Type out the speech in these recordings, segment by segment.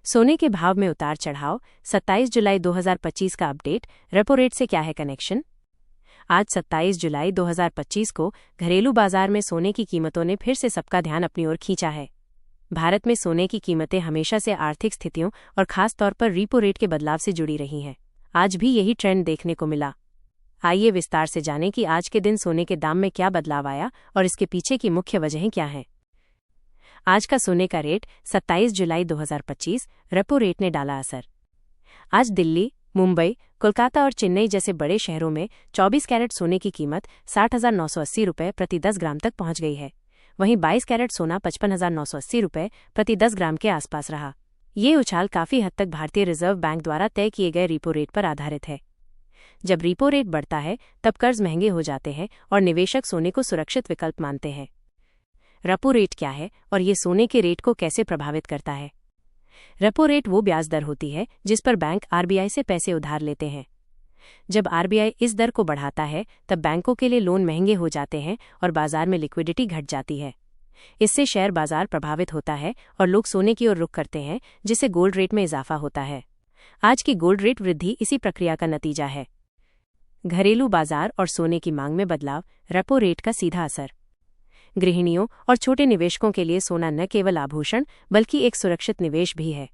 सोने के भाव में उतार चढ़ाव, 27 जुलाई 2025 का अपडेट, रेपो रेट से क्या है कनेक्शन। आज 27 जुलाई 2025 को घरेलू बाजार में सोने की कीमतों ने फिर से सबका ध्यान अपनी ओर खींचा है। भारत में सोने की कीमतें हमेशा से आर्थिक स्थितियों और खास तौर पर रेपो रेट के बदलाव से जुड़ी रही हैं। आज भी यही ट्रेंड देखने को मिला। आइए विस्तार से जानें कि आज के दिन सोने के दाम में क्या बदलाव आया और इसके पीछे की मुख्य वजहें क्या हैं। आज का सोने का रेट 27 जुलाई 2025, रेपो रेट ने डाला असर। आज दिल्ली, मुंबई, कोलकाता और चेन्नई जैसे बड़े शहरों में 24 कैरेट सोने की कीमत 60,980 रुपये प्रति 10 ग्राम तक पहुंच गई है। वहीं 22 कैरेट सोना 55,980 रुपये प्रति 10 ग्राम के आसपास रहा। ये उछाल काफी हद तक भारतीय रिजर्व बैंक द्वारा तय किए गए रेपो रेट पर आधारित है। जब रेपो रेट बढ़ता है तब कर्ज महंगे हो जाते हैं और निवेशक सोने को सुरक्षित विकल्प मानते हैं। रेपो रेट क्या है और ये सोने के रेट को कैसे प्रभावित करता है। रेपो रेट वो ब्याज दर होती है जिस पर बैंक आरबीआई से पैसे उधार लेते हैं। जब आरबीआई इस दर को बढ़ाता है तब बैंकों के लिए लोन महंगे हो जाते हैं और बाजार में लिक्विडिटी घट जाती है। इससे शेयर बाजार प्रभावित होता है और लोग सोने की ओर रुख करते हैं, जिससे गोल्ड रेट में इजाफा होता है। आज की गोल्ड रेट वृद्धि इसी प्रक्रिया का नतीजा है। घरेलू बाजार और सोने की मांग में बदलाव, रेपो रेट का सीधा असर। गृहिणियों और छोटे निवेशकों के लिए सोना न केवल आभूषण बल्कि एक सुरक्षित निवेश भी है।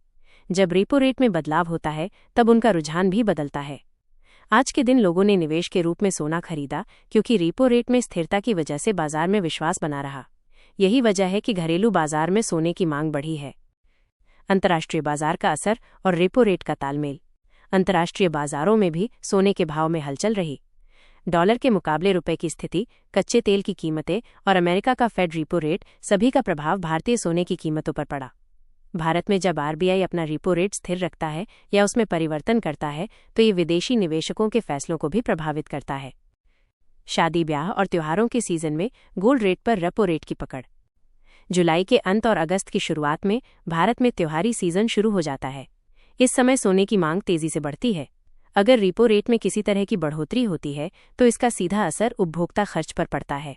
जब रेपो रेट में बदलाव होता है तब उनका रुझान भी बदलता है। आज के दिन लोगों ने निवेश के रूप में सोना खरीदा क्योंकि रेपो रेट में स्थिरता की वजह से बाजार में विश्वास बना रहा। यही वजह है कि घरेलू बाजार में सोने की मांग बढ़ी है। अंतर्राष्ट्रीय बाजार का असर और रेपो रेट का तालमेल। अंतर्राष्ट्रीय बाजारों में भी सोने के भाव में हलचल रही। डॉलर के मुकाबले रुपए की स्थिति, कच्चे तेल की कीमतें और अमेरिका का फेड रेपो रेट, सभी का प्रभाव भारतीय सोने की कीमतों पर पड़ा। भारत में जब आरबीआई अपना रेपो रेट स्थिर रखता है या उसमें परिवर्तन करता है तो ये विदेशी निवेशकों के फैसलों को भी प्रभावित करता है। शादी ब्याह और त्योहारों के सीजन में गोल्ड रेट पर रेपो रेट की पकड़। जुलाई के अंत और अगस्त की शुरुआत में भारत में त्योहारी सीजन शुरू हो जाता है। इस समय सोने की मांग तेजी से बढ़ती है। अगर रेपो रेट में किसी तरह की बढ़ोतरी होती है तो इसका सीधा असर उपभोक्ता खर्च पर पड़ता है।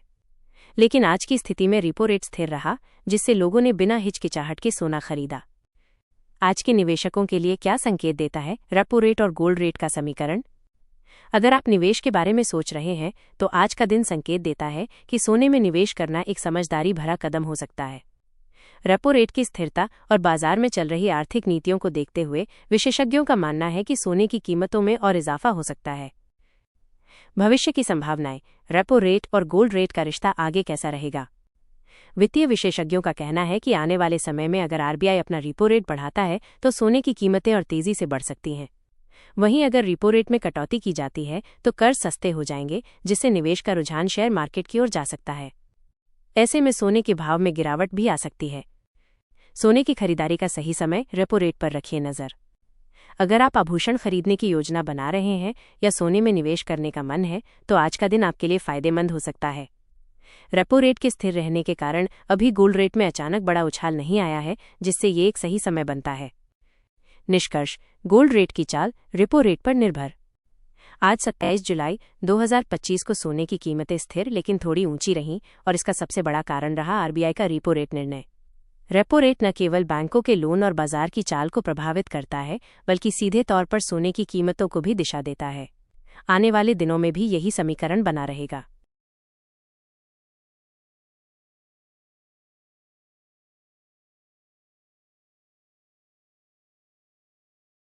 लेकिन आज की स्थिति में रेपो रेट स्थिर रहा, जिससे लोगों ने बिना हिचकिचाहट के सोना खरीदा। आज के निवेशकों के लिए क्या संकेत देता है रेपो रेट और गोल्ड रेट का समीकरण। अगर आप निवेश के बारे में सोच रहे हैं तो आज का दिन संकेत देता है कि सोने में निवेश करना एक समझदारी भरा कदम हो सकता है। रेपो रेट की स्थिरता और बाजार में चल रही आर्थिक नीतियों को देखते हुए विशेषज्ञों का मानना है कि सोने की कीमतों में और इजाफा हो सकता है। भविष्य की संभावनाएं, रेपो रेट और गोल्ड रेट का रिश्ता आगे कैसा रहेगा। वित्तीय विशेषज्ञों का कहना है कि आने वाले समय में अगर आरबीआई अपना रेपो रेट बढ़ाता है तो सोने की कीमतें और तेजी से बढ़ सकती हैं। वहीं अगर रेपो रेट में कटौती की जाती है तो कर्ज सस्ते हो जाएंगे, जिससे निवेश का रुझान शेयर मार्केट की ओर जा सकता है। ऐसे में सोने के भाव में गिरावट भी आ सकती है। सोने की खरीदारी का सही समय, रेपो रेट पर रखिए नजर। अगर आप आभूषण खरीदने की योजना बना रहे हैं या सोने में निवेश करने का मन है तो आज का दिन आपके लिए फायदेमंद हो सकता है। रेपो रेट के स्थिर रहने के कारण अभी गोल्ड रेट में अचानक बड़ा उछाल नहीं आया है, जिससे ये एक सही समय बनता है। निष्कर्ष, गोल्ड रेट की चाल रेपो रेट पर निर्भर। आज 27 जुलाई 2025 को सोने की कीमतें स्थिर लेकिन थोड़ी ऊंची रहीं और इसका सबसे बड़ा कारण रहा आरबीआई का रेपो रेट निर्णय। रेपो रेट न केवल बैंकों के लोन और बाजार की चाल को प्रभावित करता है बल्कि सीधे तौर पर सोने की कीमतों को भी दिशा देता है। आने वाले दिनों में भी यही समीकरण बना रहेगा।